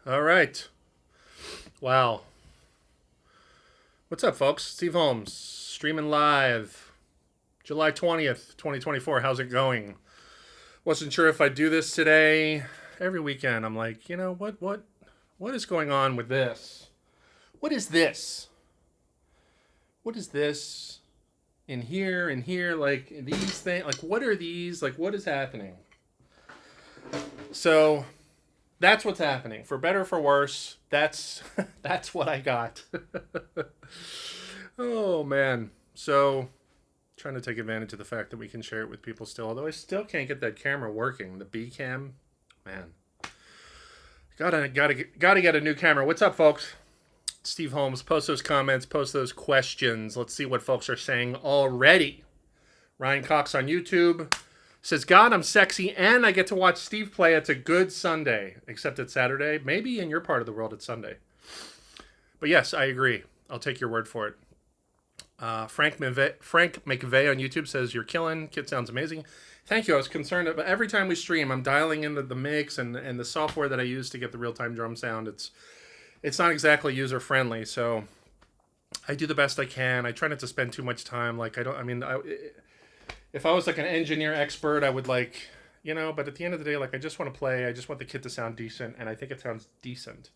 All right. Wow. What's up, folks? Steve Holmes, streaming live, July 20th, 2024. How's it going? Wasn't sure if I'd do this today. Every weekend, I'm like, what is going on with this? What is this? What is this in here? Like, these things? Like, what are these? Like, what is happening? So, that's what's happening. For better or for worse, that's that's what I got. Oh man. So trying to take advantage of the fact that we can share it with people still, although I still can't get that camera working. The B cam. Man. Gotta get a new camera. What's up, folks? Steve Holmes. Post those comments, post those questions. Let's see what folks are saying already. Ryan Cox on YouTube says, God, I'm sexy and I get to watch Steve play. It's a good Sunday, except it's Saturday. Maybe in your part of the world it's Sunday. But yes, I agree. I'll take your word for it. Frank McVeigh on YouTube says, you're killing. Kit sounds amazing. Thank you. I was concerned about every time we stream, I'm dialing into the mix and the software that I use to get the real-time drum sound. It's not exactly user-friendly, so I do the best I can. I try not to spend too much time. Like, if I was like an engineer expert, I would but at the end of the day, like I just want to play. I just want the kit to sound decent, and I think it sounds decent.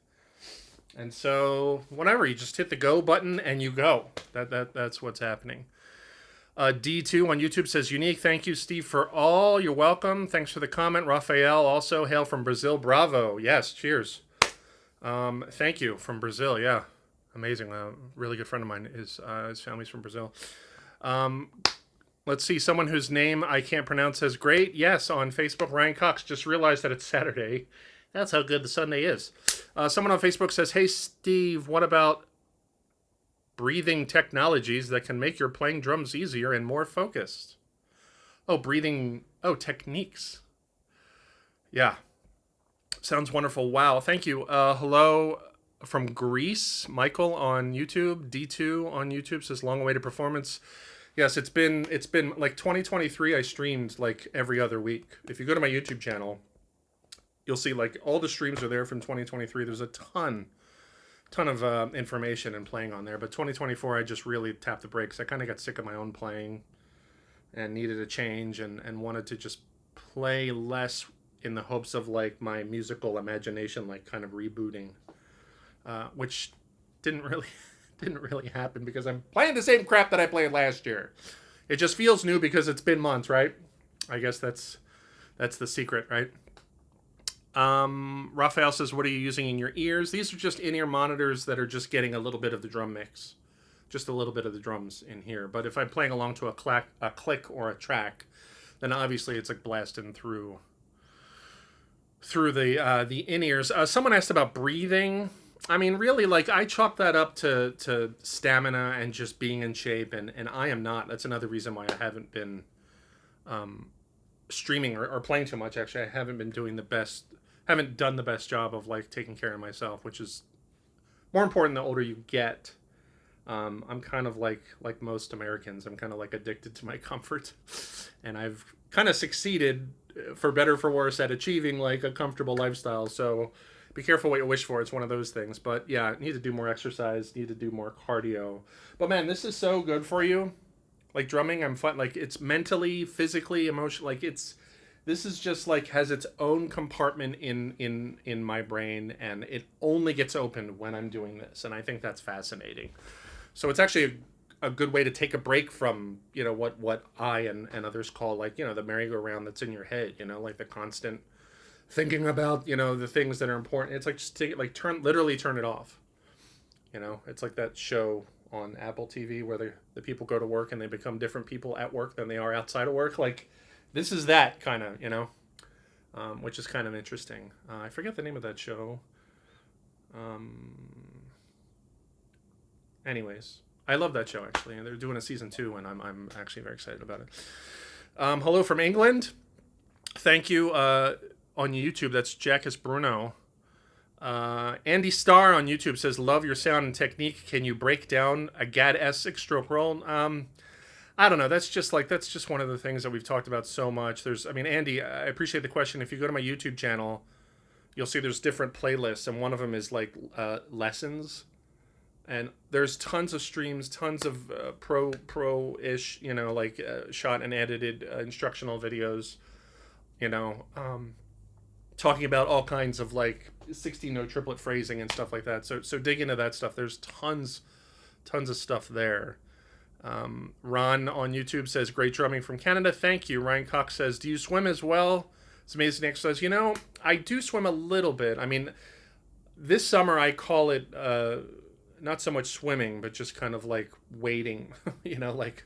And so, whenever you just hit the go button and you go, that's what's happening. D2 on YouTube says, unique. Thank you, Steve, for all. You're welcome. Thanks for the comment. Rafael also hail from Brazil. Bravo. Yes. Cheers. Thank you from Brazil. Yeah. Amazing. Really good friend of mine. His family's from Brazil. Let's see. Someone whose name I can't pronounce says, great. Yes. On Facebook, Ryan Cox just realized that it's Saturday. That's how good the Sunday is. Someone on Facebook says, hey, Steve, what about breathing technologies that can make your playing drums easier and more focused? Oh, techniques. Yeah. Sounds wonderful. Wow. Thank you. Hello from Greece. Michael on YouTube. D2 on YouTube says, long awaited performance. Yes, it's been like 2023. I streamed like every other week. If you go to my YouTube channel, you'll see like all the streams are there from 2023. There's a ton of information and playing on there. But 2024, I just really tapped the brakes. I kind of got sick of my own playing and needed a change and wanted to just play less in the hopes of like my musical imagination like kind of rebooting, which didn't really happen because I'm playing the same crap that I played last year. It just feels new because it's been months, right? I guess that's the secret, right? Raphael says, what are you using in your ears? These are just in-ear monitors that are just getting a little bit of the drum mix. Just a little bit of the drums in here. But if I'm playing along to a click or a track, then obviously it's like blasting through the in-ears. Someone asked about breathing. I mean, really, like, I chalk that up to stamina and just being in shape, and I am not. That's another reason why I haven't been streaming or playing too much. Actually, I haven't done the best job of like taking care of myself, which is more important the older you get. I'm kind of like most Americans. I'm kind of like addicted to my comfort, and I've kind of succeeded, for better or for worse, at achieving like a comfortable lifestyle. So be careful what you wish for. It's one of those things. But yeah, need to do more exercise, need to do more cardio. But man, this is so good for you. Like drumming, I'm fun. Like it's mentally, physically, emotionally. Like this is just like has its own compartment in my brain, and it only gets opened when I'm doing this, and I think that's fascinating. So it's actually a good way to take a break from what I and others call like the merry-go-round that's in your head. Like the constant thinking about the things that are important. It's like just take it, like literally turn it off. It's like that show on Apple TV where the people go to work and they become different people at work than they are outside of work. Like this is that kind of, which is kind of interesting. I forget the name of that show. Anyways, I love that show actually, and they're doing a season 2, and I'm actually very excited about it. Hello from England. Thank you on YouTube. That's Jackus Bruno. Andy Starr on YouTube says, love your sound and technique. Can you break down a GAD-S 6-stroke roll? I don't know. That's just one of the things that we've talked about so much. Andy, I appreciate the question. If you go to my YouTube channel, you'll see there's different playlists, and one of them is like lessons, and there's tons of streams, tons of pro-ish, like shot and edited instructional videos, talking about all kinds of like 16-note triplet phrasing and stuff like that. So dig into that stuff. There's tons of stuff there. Ron on YouTube says, great drumming from Canada. Thank you. Ryan Cox says, do you swim as well? It's amazing exercise. I do swim a little bit. I mean, this summer I call it not so much swimming, but just kind of like wading, like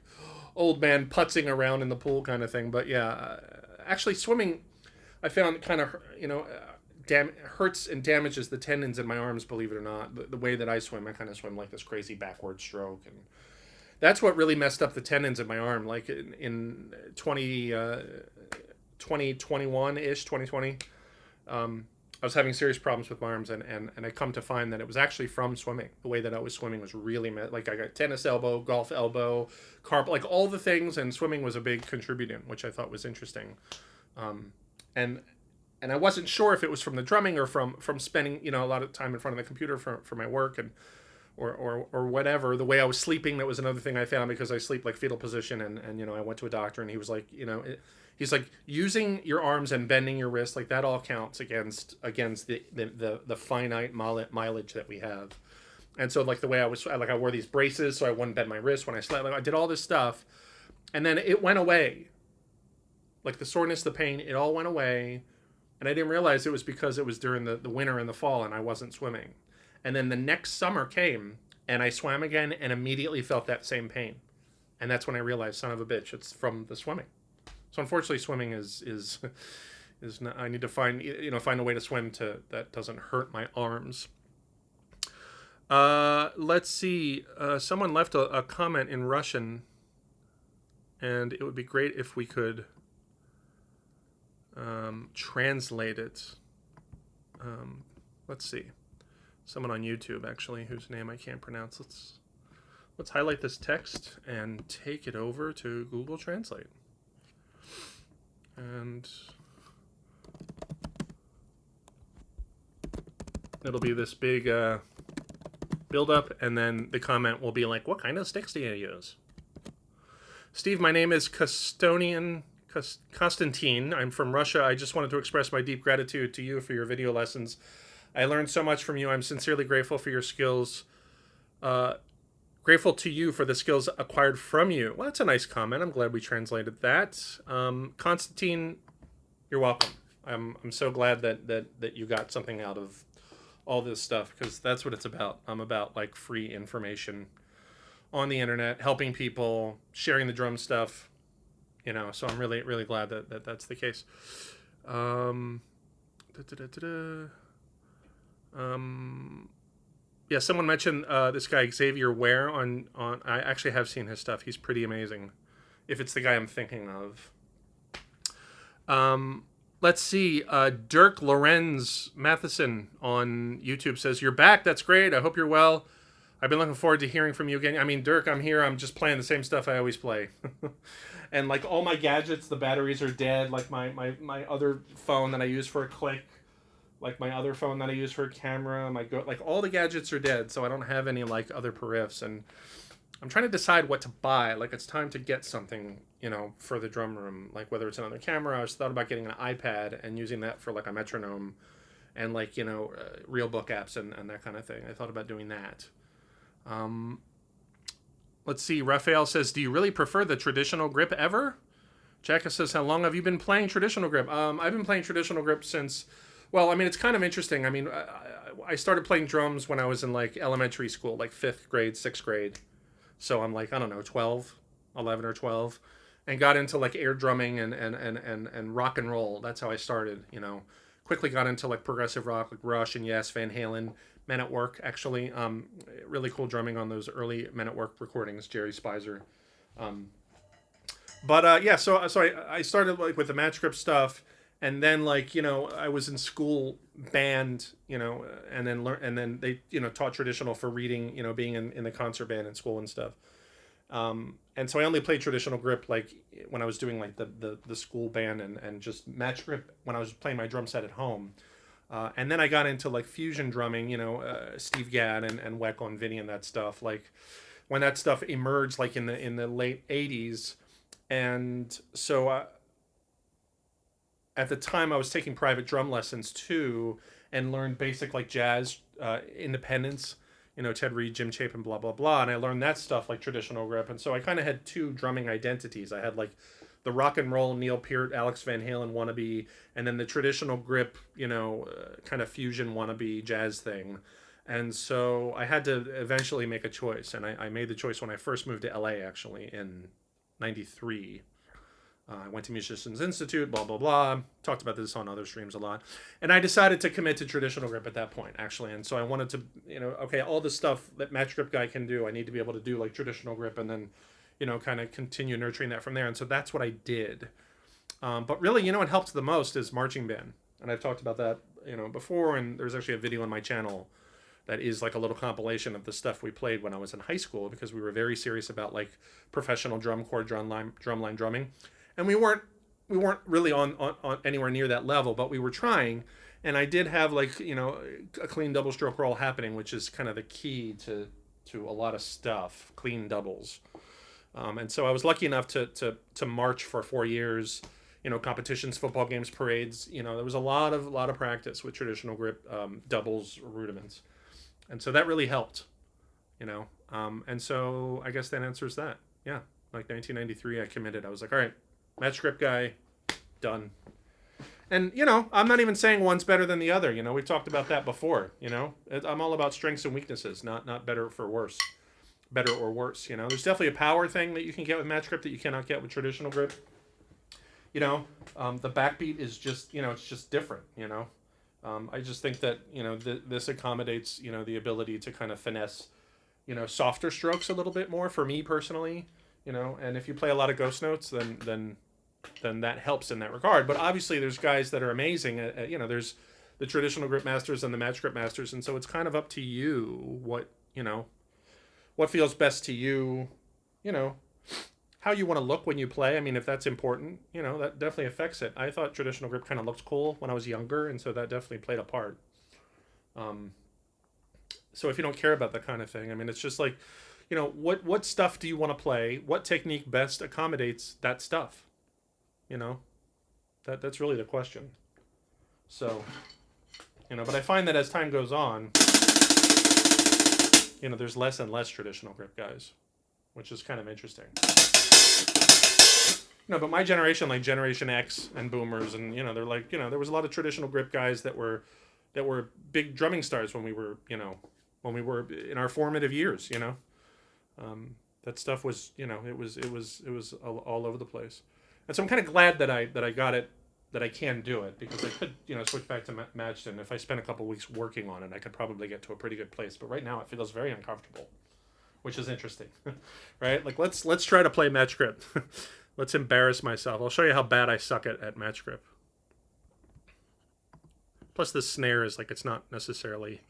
old man putzing around in the pool kind of thing. But yeah, actually swimming, I found kind of, hurts and damages the tendons in my arms, believe it or not. The way that I swim, I kind of swim like this crazy backward stroke. And that's what really messed up the tendons in my arm. Like in 2021-ish, 2020, I was having serious problems with my arms, and I come to find that it was actually from swimming. The way that I was swimming was really, like I got tennis elbow, golf elbow, like all the things, and swimming was a big contributor, which I thought was interesting. And I wasn't sure if it was from the drumming or from spending, a lot of time in front of the computer for my work or whatever. The way I was sleeping, that was another thing I found, because I sleep like fetal position, and I went to a doctor, and he was like, he's like, using your arms and bending your wrist, like that all counts against the finite mileage that we have. And so like the way I wore these braces so I wouldn't bend my wrist when I slept. Like I did all this stuff, and then it went away. Like the soreness, the pain, it all went away. And I didn't realize it was because it was during the winter and the fall, and I wasn't swimming. And then the next summer came, and I swam again, and immediately felt that same pain. And that's when I realized, son of a bitch, it's from the swimming. So unfortunately, swimming is not, I need to find a way to swim that doesn't hurt my arms. Let's see. Someone left a comment in Russian, and it would be great if we could translate it. Let's see. Someone on YouTube, actually, whose name I can't pronounce. Let's highlight this text and take it over to Google Translate. And it'll be this big build up, and then the comment will be like, what kind of sticks do you use? Steve, my name is Constantine. I'm from Russia. I just wanted to express my deep gratitude to you for your video lessons. I learned so much from you. I'm sincerely grateful for your skills. Grateful to you for the skills acquired from you. Well, that's a nice comment. I'm glad we translated that. Constantine, you're welcome. I'm so glad that you got something out of all this stuff, because that's what it's about. I'm about like free information on the internet, helping people, sharing the drum stuff. So I'm really, really glad that that's the case. Yeah, someone mentioned this guy Xavier Ware on. I actually have seen his stuff. He's pretty amazing, if it's the guy I'm thinking of. Let's see. Dirk Lorenz Matheson on YouTube says, you're back. That's great. I hope you're well. I've been looking forward to hearing from you again. I mean, Dirk, I'm here. I'm just playing the same stuff I always play. And like all my gadgets, the batteries are dead. Like my other phone that I use for a click, like my other phone that I use for a camera, like all the gadgets are dead. So I don't have any like other periffs, and I'm trying to decide what to buy. Like it's time to get something, for the drum room. Like whether it's another camera. I was thought about getting an iPad and using that for like a metronome, and like real book apps and that kind of thing. I thought about doing that. Let's see. Raphael says, do you really prefer the traditional grip ever? Jacka says, how long have you been playing traditional grip? I've been playing traditional grip since, well, I mean, it's kind of interesting. I mean, I started playing drums when I was in like elementary school, like 5th grade, 6th grade. So I'm like, I don't know, 11 or 12, and got into like air drumming and rock and roll. That's how I started, quickly got into like progressive rock, like Rush and Yes, Van Halen, Men at Work, actually. Really cool drumming on those early Men at Work recordings, Jerry Spicer. Yeah, so I started like with the match grip stuff, and then like I was in school band, and then they taught traditional for reading, being in the concert band in school and stuff. And so I only played traditional grip like when I was doing like the school band, and just match grip when I was playing my drum set at home. And then I got into like fusion drumming, Steve Gadd and Weckl and Vinny and that stuff. Like when that stuff emerged, like in the late '80s, and so at the time I was taking private drum lessons too, and learned basic like jazz independence. Ted Reed, Jim Chapin, blah blah blah, and I learned that stuff like traditional grip, and so I kind of had two drumming identities. I had like the rock and roll Neil Peart, Alex Van Halen wannabe, and then the traditional grip, kind of fusion wannabe jazz thing. And so I had to eventually make a choice, and I made the choice when I first moved to LA, actually, in '93. I went to Musicians Institute, blah, blah, blah. Talked about this on other streams a lot. And I decided to commit to traditional grip at that point, actually. And so I wanted to, okay, all the stuff that Match Grip Guy can do, I need to be able to do like traditional grip, and then, kind of continue nurturing that from there. And so that's what I did. But really, what helped the most is marching band. And I've talked about that, before. And there's actually a video on my channel that is like a little compilation of the stuff we played when I was in high school, because we were very serious about like professional drum corps, drumline drumming. And we weren't really on anywhere near that level, but we were trying. And I did have like, a clean double stroke roll happening, which is kind of the key to a lot of stuff, clean doubles. And so I was lucky enough to march for 4 years, competitions, football games, parades. There was a lot of practice with traditional grip, doubles, rudiments. And so that really helped, and so I guess that answers that. Yeah. Like 1993, I committed. I was like, all right, Match Grip Guy, done. And, I'm not even saying one's better than the other. We've talked about that before, I'm all about strengths and weaknesses, not better or worse. There's definitely a power thing that you can get with Match Grip that you cannot get with traditional grip. The backbeat is just, it's just different, I just think that, this accommodates, the ability to kind of finesse, softer strokes a little bit more for me personally, and if you play a lot of ghost notes, then that helps in that regard. But obviously there's guys that are amazing at, there's the traditional grip masters and the Match Grip masters. And so it's kind of up to you what feels best to you, how you want to look when you play. I mean, if that's important, that definitely affects it. I thought traditional grip kind of looked cool when I was younger, and so that definitely played a part. So if you don't care about that kind of thing, I mean, it's just like, what stuff do you want to play? What technique best accommodates that stuff? That's really the question. So, but I find that as time goes on, there's less and less traditional grip guys, which is kind of interesting. But my generation, like Generation X and Boomers, and they're like, there was a lot of traditional grip guys that were big drumming stars when we were in our formative years. That stuff was, it was all over the place. And so I'm kind of glad that I got it, that I can do it, because I could, switch back to matched, and if I spent a couple weeks working on it, I could probably get to a pretty good place. But right now it feels very uncomfortable, which is interesting, right? Like let's try to play Match Grip. Let's embarrass myself. I'll show you how bad I suck at Match Grip. Plus the snare is like, it's not necessarily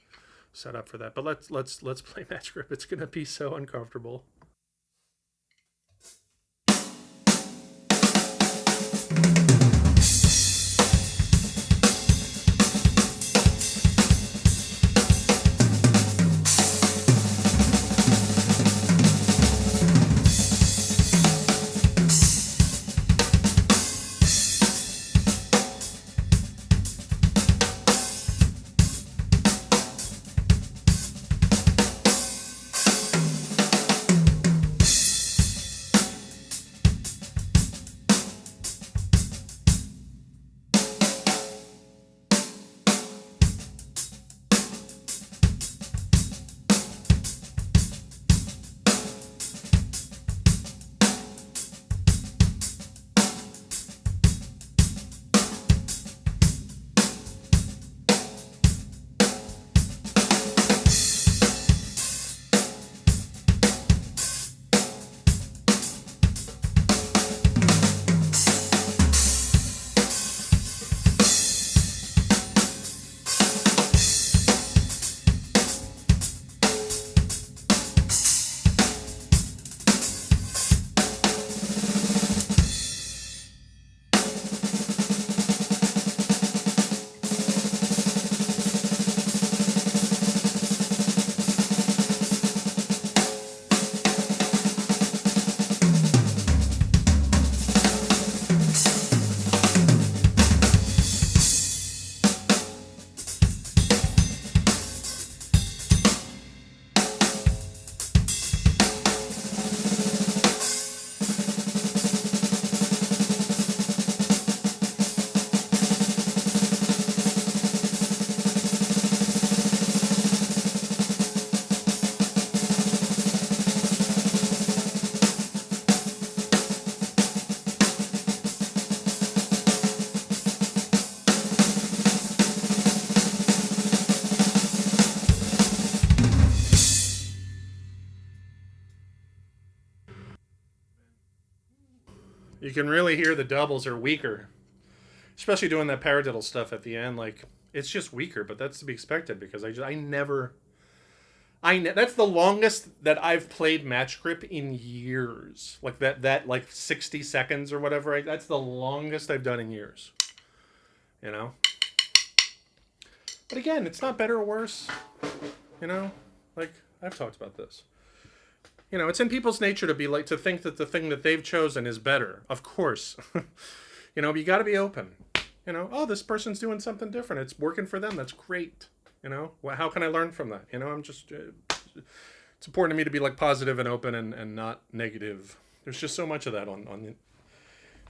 set up for that. But let's play Match Grip. It's gonna be so uncomfortable. You can really hear the doubles are weaker, especially doing that paradiddle stuff at the end. Like, it's just weaker, but that's to be expected because I never. That's the longest that I've played match grip in years. Like that like 60 seconds or whatever. That's the longest I've done in years. You know. But again, it's not better or worse. You know, like I've talked about this. You know, it's in people's nature to think that the thing that they've chosen is better. Of course. You know, but you got to be open. You know, oh, this person's doing something different. It's working for them. That's great. You know, well, how can I learn from that? You know, I'm just, it's important to me to be like positive and open and not negative. There's just so much of that on,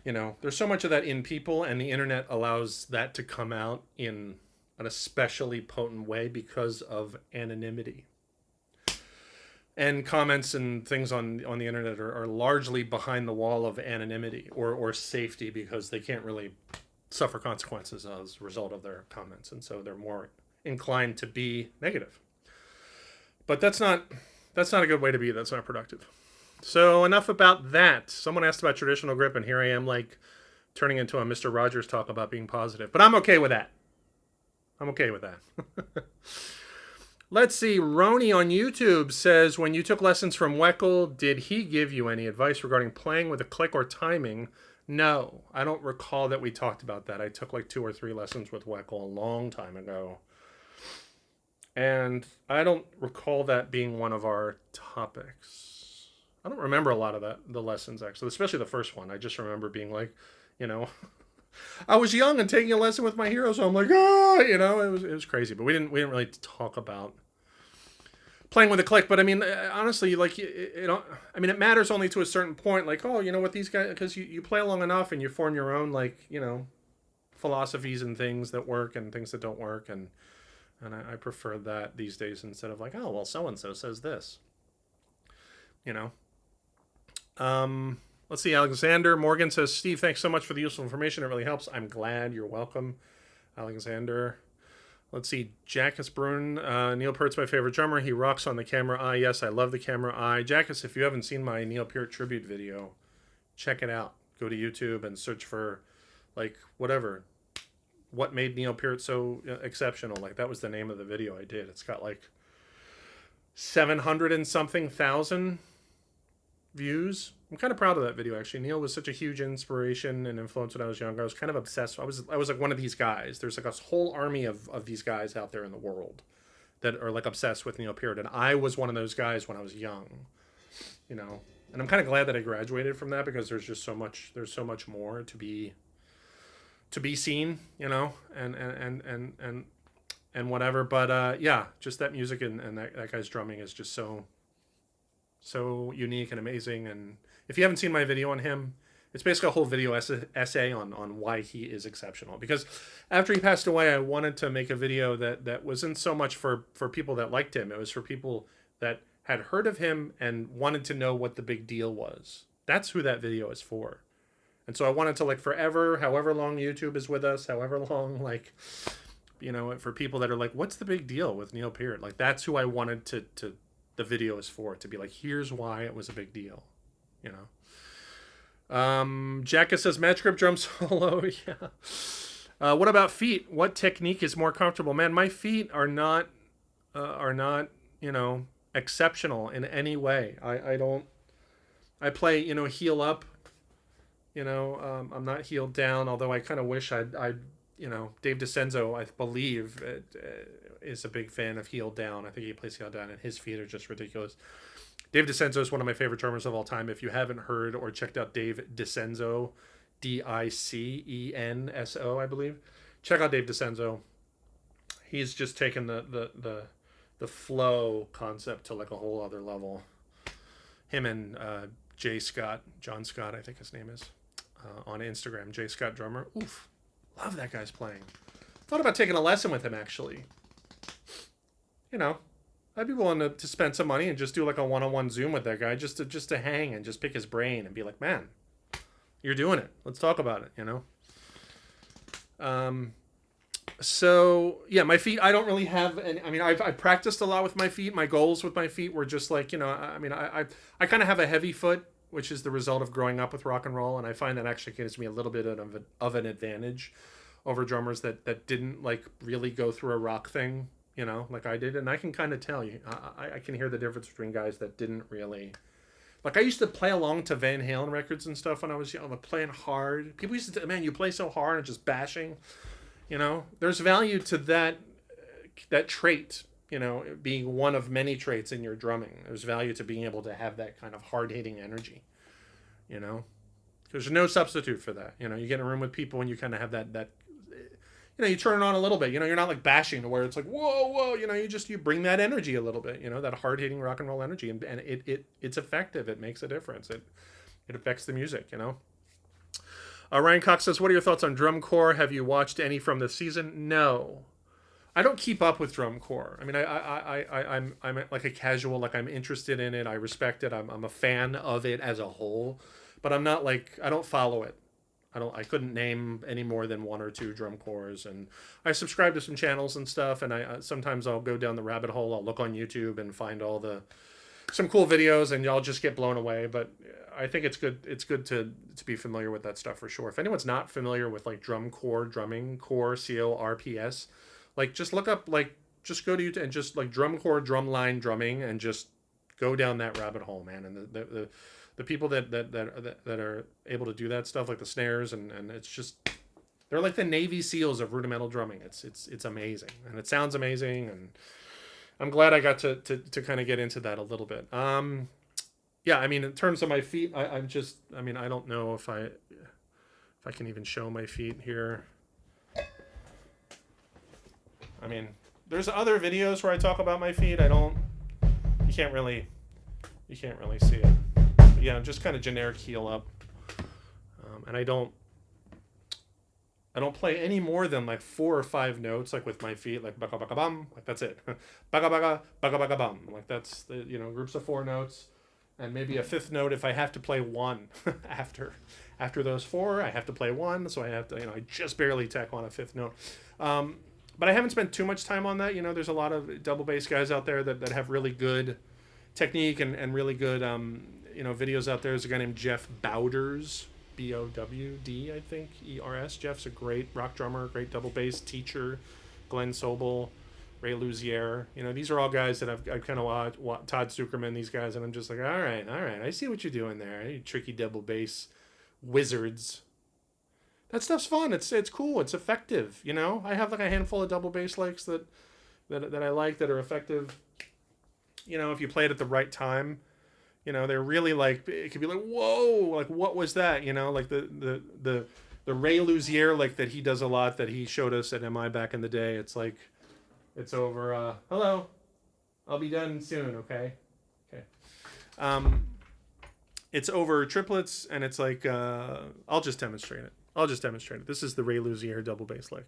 you know, there's so much of that in people, and the internet allows that to come out in an especially potent way because of anonymity. And comments and things on the internet are largely behind the wall of anonymity or safety because they can't really suffer consequences as a result of their comments. And so they're more inclined to be negative. But that's not a good way to be. That's not productive. So enough about that. Someone asked about traditional grip, and here I am like turning into a Mr. Rogers talk about being positive. But I'm okay with that. I'm okay with that. Let's see. Roni on YouTube says, when you took lessons from Weckl, did he give you any advice regarding playing with a click or timing? No, I don't recall that we talked about that. I took like 2 or 3 lessons with Weckl a long time ago. And I don't recall that being one of our topics. I don't remember a lot of the lessons, actually, especially the first one. I just remember being like, you know, I was young and taking a lesson with my hero, so I'm like, you know, it was crazy. But we didn't really talk about playing with a click. But I mean, honestly, like, it matters only to a certain point. Like, oh, you know what, these guys, because you play long enough and you form your own, like, you know, philosophies and things that work and things that don't work. And I prefer that these days instead of like, oh, well, so-and-so says this, you know. Let's see. Alexander Morgan says, Steve, thanks so much for the useful information. It really helps. I'm glad. You're welcome, Alexander. Let's see. Jackus Brun. Neil Peart's my favorite drummer. He rocks on the camera eye. Yes, I love the camera eye. Jackus, if you haven't seen my Neil Peart tribute video, check it out. Go to YouTube and search for, like, whatever. What made Neil Peart so exceptional? Like, that was the name of the video I did. It's got like 700 and something thousand views. I'm kind of proud of that video, actually. Neil was such a huge inspiration and influence when I was younger. I was kind of obsessed. I was like one of these guys. There's like a whole army of these guys out there in the world that are like obsessed with Neil Peart, and I was one of those guys when I was young, you know. And I'm kind of glad that I graduated from that because there's just so much. There's so much more to be seen, you know, and whatever. But yeah, just that music and that guy's drumming is just so unique and amazing. And if you haven't seen my video on him, it's basically a whole video essay on why he is exceptional. Because after he passed away, I wanted to make a video that wasn't so much for people that liked him. It was for people that had heard of him and wanted to know what the big deal was. That's who that video is for. And so I wanted to, like, forever, however long YouTube is with us, however long, like, you know, for people that are like, what's the big deal with Neil Peart? Like, that's who I wanted to the video is for, to be like, here's why it was a big deal, you know. Jacka says match grip drum solo. Yeah. What about feet? What technique is more comfortable? Man, my feet are not, you know, exceptional in any way. I play, you know, heel up, you know. I'm not heeled down, although I kind of wish I'd, you know, Dave DiCenzo, I believe, is a big fan of heel down. I think he plays heel down, and his feet are just ridiculous. Dave DiCenzo is one of my favorite drummers of all time. If you haven't heard or checked out Dave DiCenzo, DiCenso, I believe, check out Dave DiCenzo. He's just taken the flow concept to like a whole other level. Him and John Scott, I think his name is, on Instagram, J Scott Drummer. Oof, love that guy's playing. Thought about taking a lesson with him, actually. You know, I'd be willing to spend some money and just do like a one-on-one Zoom with that guy, just to hang and just pick his brain and be like, man, you're doing it. Let's talk about it, you know? So yeah, my feet, I don't really have any, I mean, I've practiced a lot with my feet. My goals with my feet were just like, you know, I mean, I kind of have a heavy foot, which is the result of growing up with rock and roll, and I find that actually gives me a little bit of an advantage over drummers that didn't like really go through a rock thing, you know, like I did. And I can kind of tell you, I can hear the difference between guys that didn't really. Like, I used to play along to Van Halen records and stuff when I was young, like playing hard. People used to say, man, you play so hard and just bashing. You know, there's value to that trait, you know, being one of many traits in your drumming. There's value to being able to have that kind of hard-hitting energy, you know. There's no substitute for that. You know, you get in a room with people and you kind of have that you know, you turn it on a little bit. You know, you're not like bashing to where it's like, whoa, you know, you bring that energy a little bit, you know, that hard-hitting rock and roll energy, and it's effective. It makes a difference. It affects the music, you know. Ryan Cox says, what are your thoughts on drum corps? Have you watched any from this season? No. I don't keep up with drum corps. I mean, I'm like a casual, like I'm interested in it. I respect it. I'm a fan of it as a whole, but I'm not like, I don't follow it. I couldn't name any more than one or two drum corps, and I subscribe to some channels and stuff, and sometimes I'll go down the rabbit hole. I'll look on YouTube and find some cool videos, and y'all just get blown away. But I think it's good to be familiar with that stuff for sure. If anyone's not familiar with like drum corps, drumming corps, CORPS, like just look up, like just go to YouTube and just like drum corps, drumline drumming, and just go down that rabbit hole, man. And the people that are able to do that stuff, like the snares, and it's just, they're like the Navy SEALs of rudimental drumming. It's amazing, and it sounds amazing, and I'm glad I got to kind of get into that a little bit. Yeah, I mean, in terms of my feet, I don't know if I can even show my feet here. I mean, there's other videos where I talk about my feet. You can't really see it. Yeah, just kind of generic heel up, and I don't play any more than like 4 or 5 notes, like with my feet, like baga baga bum, like that's it, baga baga baga baga bum, like that's the, you know, groups of 4 notes, and maybe a 5th note if I have to play one after those 4, I have to play one, so I have to, you know, I just barely tack on a 5th note, but I haven't spent too much time on that. You know, there's a lot of double bass guys out there that have really good technique and really good you know, videos out there. There's a guy named Jeff Bowders, Bowd, I think, ERS. Jeff's a great rock drummer, great double bass teacher. Glenn Sobel, Ray Luzier. You know, these are all guys that I've kind of watched. Todd Zuckerman, these guys, and I'm just like, all right, I see what you're doing there. You tricky double bass wizards. That stuff's fun. It's cool. It's effective. You know, I have like a handful of double bass licks that I like, that are effective. You know, if you play it at the right time. You know, they're really like, it could be like, whoa, like what was that? You know, like the Ray Luzier, like that he does a lot, that he showed us at MI back in the day. It's like, it's over. Hello, I'll be done soon. Okay. It's over triplets, and it's like, I'll just demonstrate it. This is the Ray Luzier double bass lick.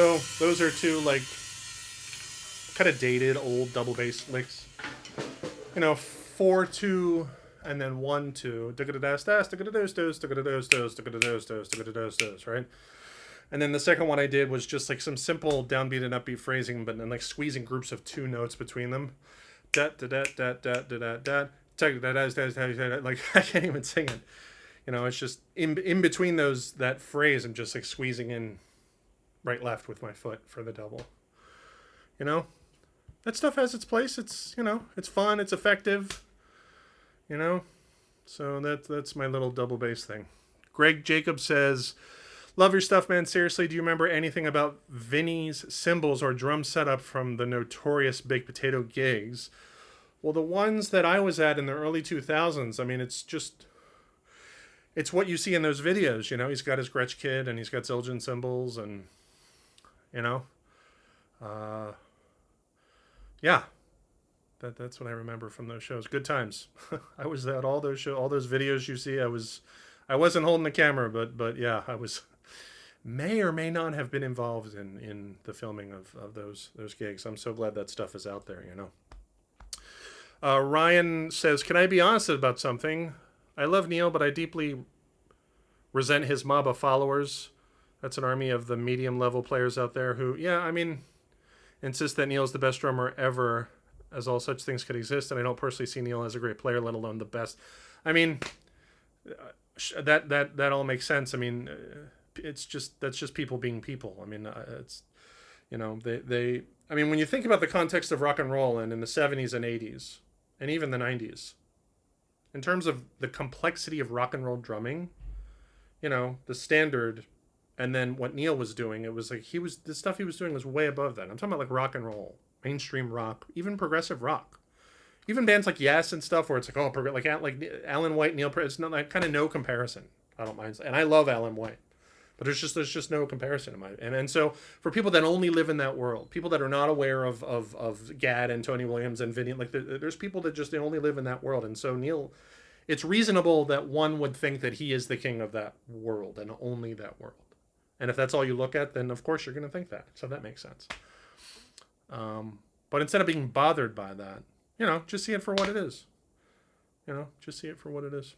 So those are two like kind of dated old double bass licks. 4-2 and then 1-2. Right? And then the second one I did was just like some simple downbeat and upbeat phrasing, but then like squeezing groups of 2 notes between them. Like I can't even sing it. It's just in between that phrase, I'm just like squeezing in right left with my foot for the double. That stuff has its place. It's it's fun, it's effective. So that's my little double bass thing. Greg Jacobs says, love your stuff, man. Seriously, do you remember anything about Vinny's cymbals or drum setup from the notorious Big Potato gigs? Well, the ones that I was at in the early 2000s, I mean, it's what you see in those videos. He's got his Gretsch kit and he's got Zildjian cymbals and, yeah, that's what I remember from those shows. Good times. I was at all those shows, all those videos you see. I wasn't holding the camera, but yeah, I may or may not have been involved in the filming of those gigs. I'm so glad that stuff is out there. Ryan says, can I be honest about something? I love Neil, but I deeply resent his mob of followers. That's an army of the medium level players out there who, insist that Neil's the best drummer ever, as all such things could exist. And I don't personally see Neil as a great player, let alone the best. I mean, that all makes sense. I mean, that's just people being people. I mean, it's, I mean, when you think about the context of rock and roll and in the 70s and 80s and even the 90s, in terms of the complexity of rock and roll drumming, the standard, and then what Neil was doing, it was like the stuff he was doing was way above that. I'm talking about like rock and roll, mainstream rock, even progressive rock, even bands like Yes and stuff where it's like, like Alan White, Neil, it's not like kind of no comparison. I don't mind, and I love Alan White, but there's just no comparison in my and so for people that only live in that world, people that are not aware of Gad and Tony Williams and Vinny, like there's people that just they only live in that world, and so Neil, it's reasonable that one would think that he is the king of that world and only that world. And if that's all you look at, then of course you're going to think that. So that makes sense. But instead of being bothered by that, just see it for what it is. Just see it for what it is.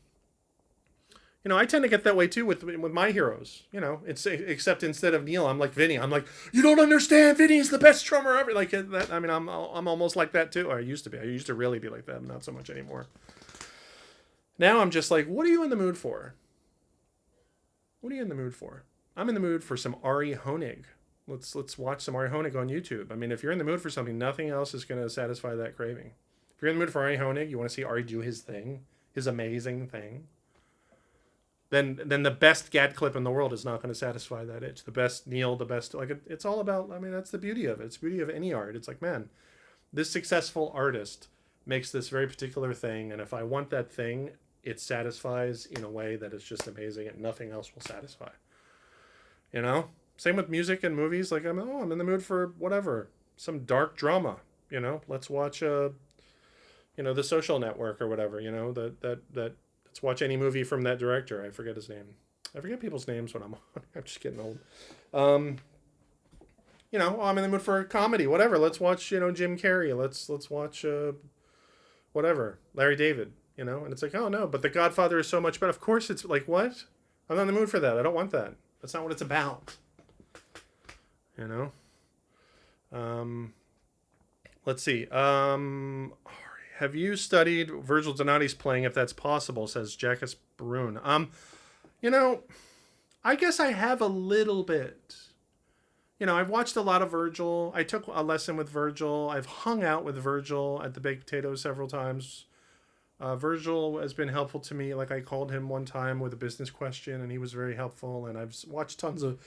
I tend to get that way too with my heroes. It's except instead of Neil, I'm like Vinny. I'm like, you don't understand. Vinny's the best drummer ever. Like that. I mean, I'm almost like that too. Or I used to be. I used to really be like that. Not so much anymore. Now I'm just like, what are you in the mood for? What are you in the mood for? I'm in the mood for some Ari Honig. Let's watch some Ari Honig on YouTube. I mean, if you're in the mood for something, nothing else is going to satisfy that craving. If you're in the mood for Ari Honig, you want to see Ari do his thing, his amazing thing, then the best Gad clip in the world is not going to satisfy that itch. The best Neil, the best, like it's all about, I mean, that's the beauty of it. It's the beauty of any art. It's like, man, this successful artist makes this very particular thing, and if I want that thing, it satisfies in a way that is just amazing and nothing else will satisfy. Same with music and movies. Like I'm in the mood for whatever, some dark drama. Let's watch The Social Network or whatever. Let's watch any movie from that director. I forget his name. I forget people's names when I'm on. I'm just getting old. I'm in the mood for a comedy. Whatever. Let's watch Jim Carrey. Let's watch whatever, Larry David. And it's like, oh no, but The Godfather is so much better. Of course, it's like, what? I'm not in the mood for that. I don't want that. That's not what it's about. Let's see. Have you studied Virgil Donati's playing, if that's possible, says Jackus Barun. I guess I have a little bit. I've watched a lot of Virgil. I took a lesson with Virgil. I've hung out with Virgil at the Baked Potatoes several times. Virgil has been helpful to me. Like I called him one time with a business question and he was very helpful. And I've watched tons of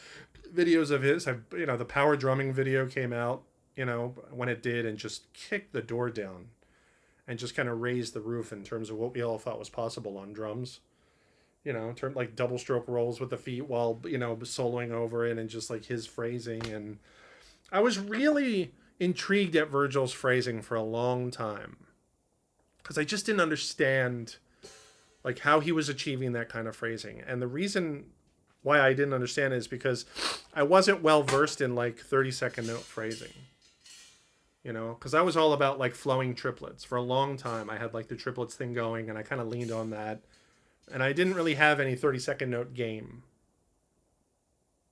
videos of his. The power drumming video came out, when it did, and just kicked the door down and just kind of raised the roof in terms of what we all thought was possible on drums. Term like double stroke rolls with the feet while, soloing over it, and just like his phrasing. And I was really intrigued at Virgil's phrasing for a long time, because I just didn't understand like how he was achieving that kind of phrasing. And the reason why I didn't understand it is because I wasn't well versed in like 30-second note phrasing. You know, because I was all about like flowing triplets. For a long time, I had like the triplets thing going, and I kind of leaned on that. And I didn't really have any 30-second note game.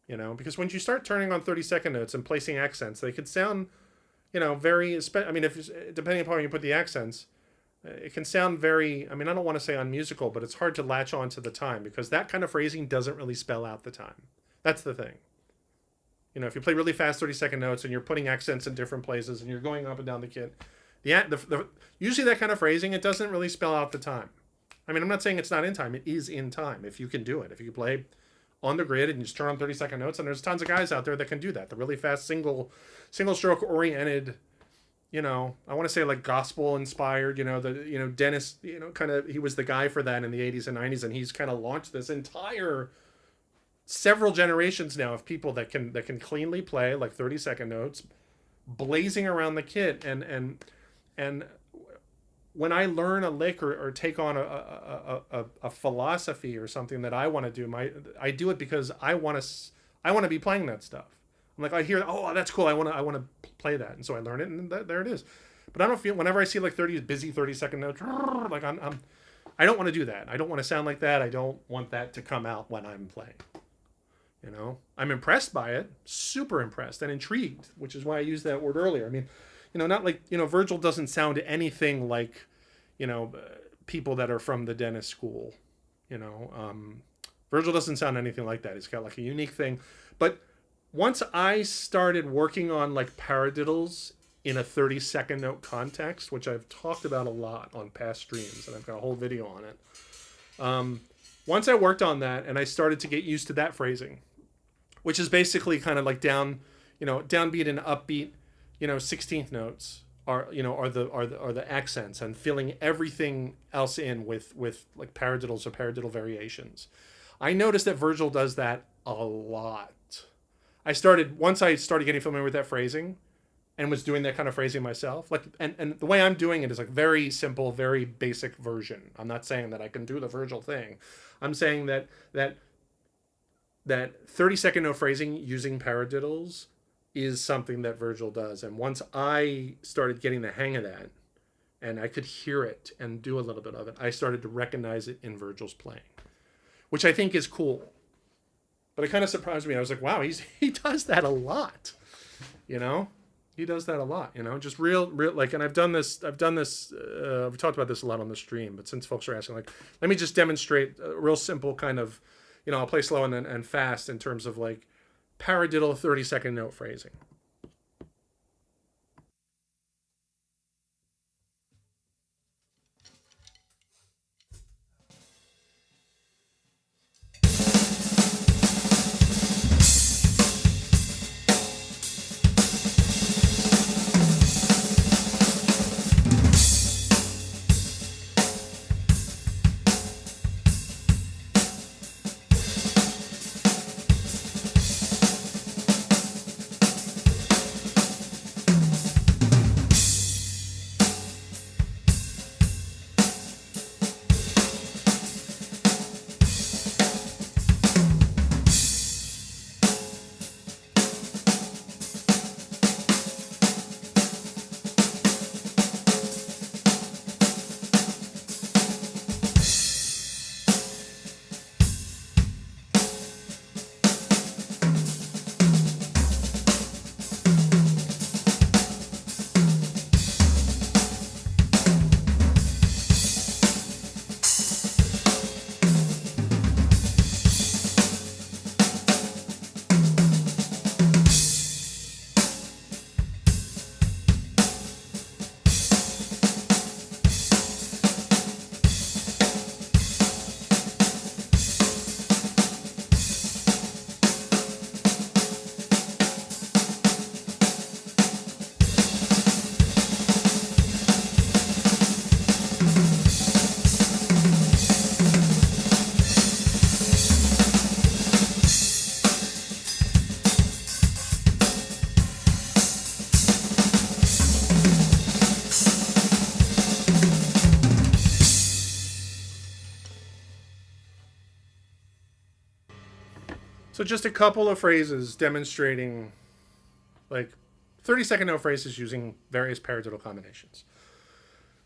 You know, because when you start turning on 30-second notes and placing accents, they could sound, you know, very, I mean, if depending upon where you put the accents, it can sound very, I mean, I don't want to say unmusical, but it's hard to latch on to the time because that kind of phrasing doesn't really spell out the time. That's the thing. You know, if you play really fast 30-second notes and you're putting accents in different places and you're going up and down the kit, usually that kind of phrasing, it doesn't really spell out the time. I mean, I'm not saying it's not in time. It is in time if you can do it. If you play on the grid and you just turn on 30-second notes, and there's tons of guys out there that can do that. The really fast single stroke oriented, you know, I want to say like gospel inspired, you know, Dennis, you know, kind of, he was the guy for that in the 80s and 90s, and he's kind of launched this entire several generations now of people that can cleanly play like 30-second notes, blazing around the kit. And when I learn a lick or take on a philosophy or something that I want to do, I do it because I want to be playing that stuff. I'm like, I hear, oh, that's cool. I want to play that, and so I learn it, and there it is. But I don't feel, whenever I see like 30-second notes, like I don't want to do that. I don't want to sound like that. I don't want that to come out when I'm playing. You know, I'm impressed by it, super impressed and intrigued, which is why I used that word earlier. I mean, you know, not like, you know, Virgil doesn't sound anything like, you know, people that are from the Dennis school. You know, Virgil doesn't sound anything like that. He's got like a unique thing. But once I started working on like paradiddles in a 30-second note context, which I've talked about a lot on past streams, and I've got a whole video on it. Once I worked on that and I started to get used to that phrasing, which is basically kind of like downbeat and upbeat, you know, 16th notes are the accents, and filling everything else in with like paradiddles or paradiddle variations. I noticed that Virgil does that a lot. Once I started getting familiar with that phrasing and was doing that kind of phrasing myself, like, and the way I'm doing it is like very simple, very basic version. I'm not saying that I can do the Virgil thing. I'm saying that 30-second note phrasing using paradiddles is something that Virgil does. And once I started getting the hang of that, and I could hear it and do a little bit of it, I started to recognize it in Virgil's playing, which I think is cool. But it kind of surprised me. I was like, wow, he does that a lot, you know? He does that a lot, you know, just real like, and I've talked about this a lot on the stream, but since folks are asking, like, let me just demonstrate a real simple kind of, you know, I'll play slow and fast in terms of like paradiddle 30-second note phrasing. So just a couple of phrases demonstrating like 30-second note phrases using various paradiddle combinations.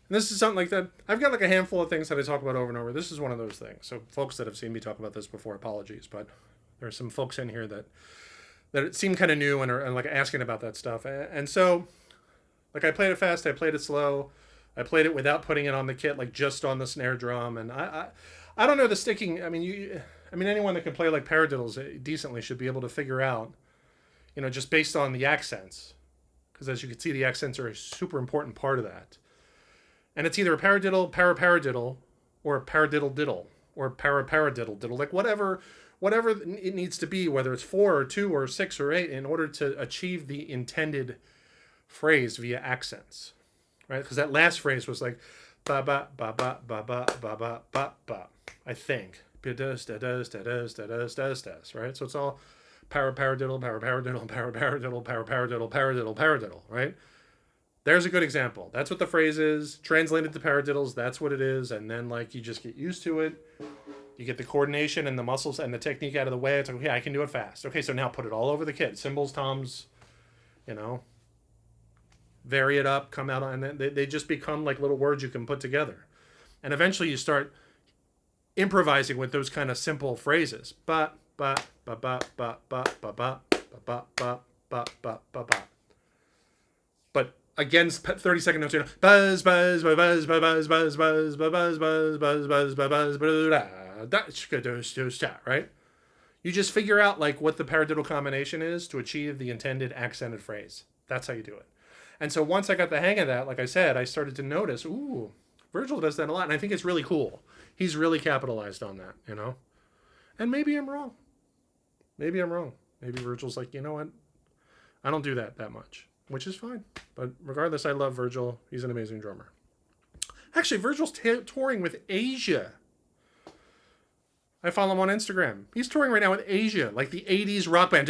And this is something like that. I've got like a handful of things that I talk about over and over. This is one of those things. So folks that have seen me talk about this before, apologies, but there are some folks in here that it seem kind of new and are like asking about that stuff. And so like I played it fast, I played it slow, I played it without putting it on the kit, like just on the snare drum. And I don't know the sticking. I mean, anyone that can play like paradiddles decently should be able to figure out, just based on the accents, because as you can see, the accents are a super important part of that. And it's either a paradiddle, para-paradiddle, or a paradiddle-diddle, or para-paradiddle-diddle, like whatever it needs to be, whether it's 4 or 2 or 6 or 8, in order to achieve the intended phrase via accents, right? Because that last phrase was like ba ba ba ba ba ba ba ba ba ba, I think. Right? So it's all para-paradiddle, para-paradiddle, para-paradiddle, para-paradiddle, paradiddle, paradiddle, right? There's a good example. That's what the phrase is. Translated to paradiddles, that's what it is. And then like you just get used to it. You get the coordination and the muscles and the technique out of the way. It's like, okay, I can do it fast. Okay, so now put it all over the kit. Cymbals, toms, vary it up, come out, and then they just become like little words you can put together. And eventually you start improvising with those kind of simple phrases. Ba ba ba ba ba ba ba ba ba ba ba ba ba ba. But against 30-second notes, buzz buzz buzz buzz buzz buzz buzz buzz buzz buzz buzz buzz buzz, right? You just figure out like what the paradiddle combination is to achieve the intended accented phrase. That's how you do it. And so once I got the hang of that, like I said, I started to notice, ooh, Virgil does that a lot, and I think it's really cool. He's really capitalized on that, And maybe I'm wrong. Maybe Virgil's like, you know what? I don't do that much, which is fine. But regardless, I love Virgil. He's an amazing drummer. Actually, Virgil's touring with Asia. I follow him on Instagram. He's touring right now with Asia, like the 80s rock band.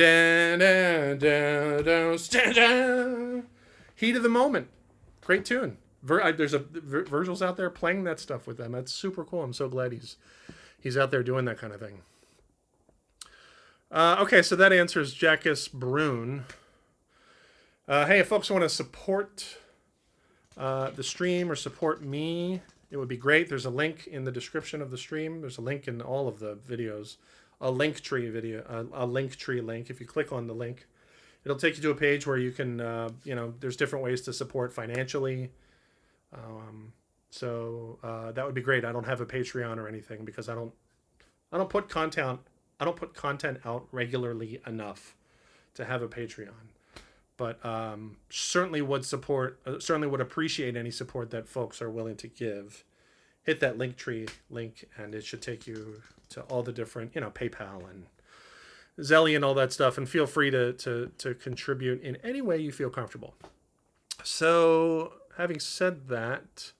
Heat of the Moment. Great tune. Virgil's out there playing that stuff with them. That's super cool. I'm so glad he's out there doing that kind of thing. Okay, so that answers Jackus Brune. Hey, if folks want to support the stream or support me, it would be great. There's a link in the description of the stream. There's a link in all of the videos. A Linktree link. If you click on the link, it'll take you to a page where you can, there's different ways to support financially. So that would be great. I don't have a Patreon or anything because I don't put content out regularly enough to have a Patreon. But certainly would appreciate any support that folks are willing to give. Hit that Linktree link, and it should take you to all the different, PayPal and Zelle and all that stuff. And feel free to contribute in any way you feel comfortable. So, having said that,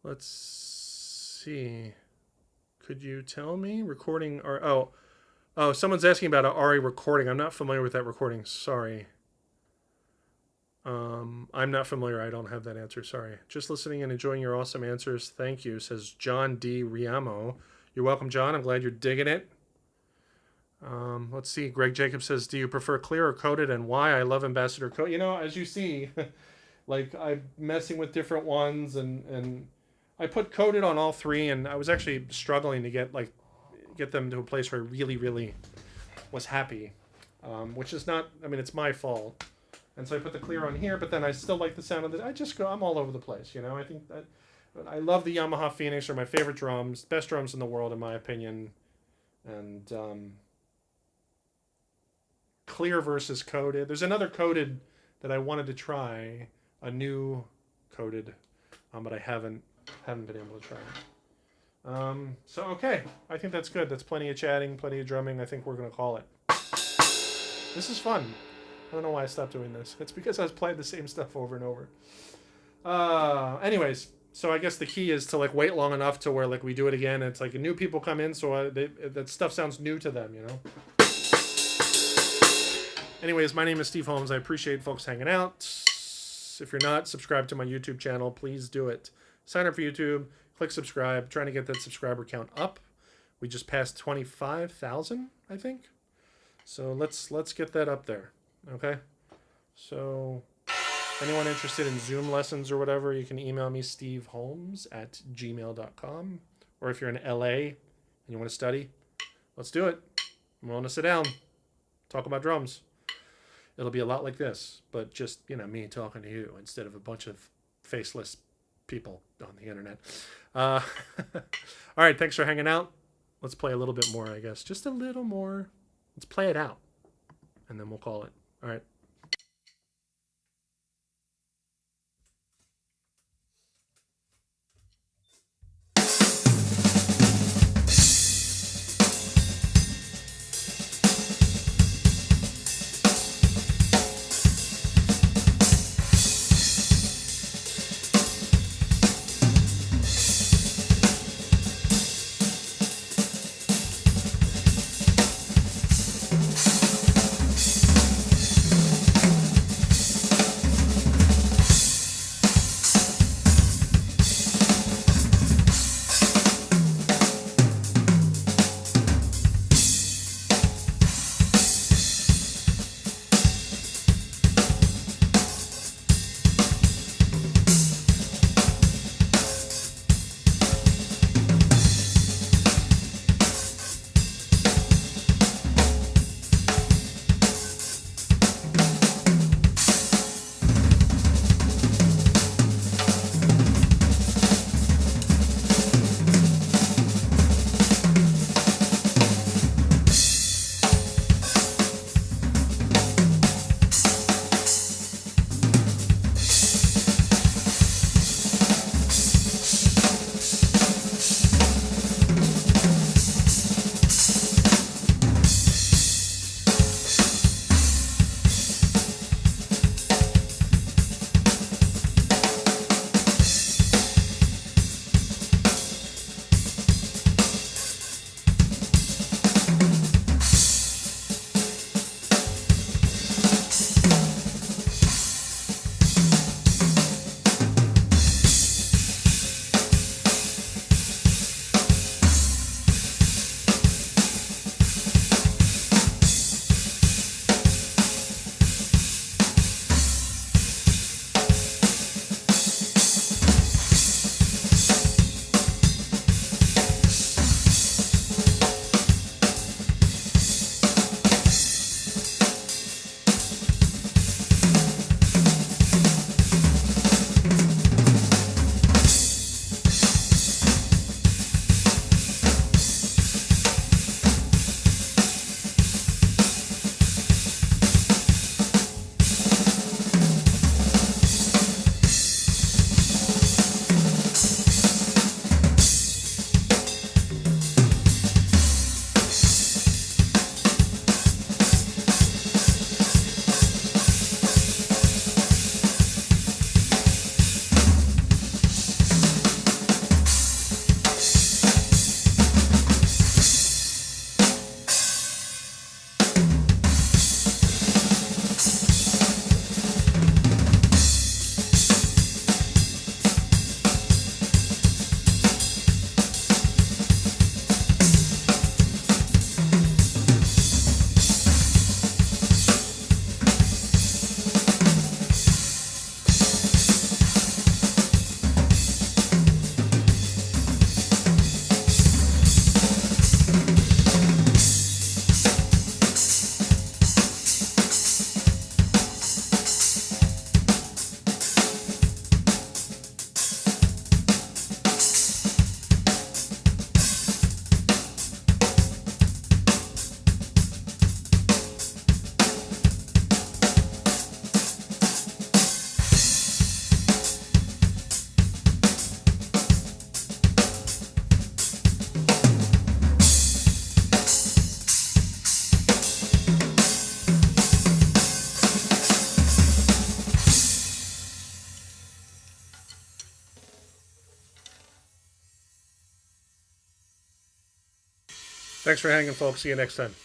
let's see. Could you tell me recording or oh, someone's asking about an RA recording. I'm not familiar with that recording. Sorry. I'm not familiar. I don't have that answer. Sorry. Just listening and enjoying your awesome answers. Thank you, says John D. Riamo. You're welcome, John. I'm glad you're digging it. Let's see. Greg Jacobs says, do you prefer clear or coated and why? I love Ambassador Coat. As you see, like I'm messing with different ones and I put coated on all three, and I was actually struggling to get them to a place where I really, really was happy, which is not, it's my fault. And so I put the clear on here, but then I still like the sound of it. I'm all over the place, I think that I love the Yamaha Phoenix. They're my favorite drums, best drums in the world, in my opinion. And clear versus coated. There's another coated that I wanted to try, a new coated, but I haven't been able to try it. So, okay. I think that's good. That's plenty of chatting, plenty of drumming. I think we're going to call it. This is fun. I don't know why I stopped doing this. It's because I was playing the same stuff over and over. Anyways, so I guess the key is to wait long enough to where we do it again. And it's new people come in, so that stuff sounds new to them, Anyways, my name is Steve Holmes. I appreciate folks hanging out. If you're not subscribed to my YouTube channel, please do it. Sign up for YouTube. Click subscribe. Trying to get that subscriber count up. We just passed 25,000, I think. So let's get that up there. Okay. So anyone interested in Zoom lessons or whatever, you can email me steveholmes@gmail.com. Or if you're in LA and you want to study, let's do it. I'm willing to sit down, talk about drums. It'll be a lot like this, but just, me talking to you instead of a bunch of faceless people on the internet. All right, thanks for hanging out. Let's play a little bit more, I guess. Just a little more. Let's play it out, and then we'll call it. All right. Thanks for hanging, folks. See you next time.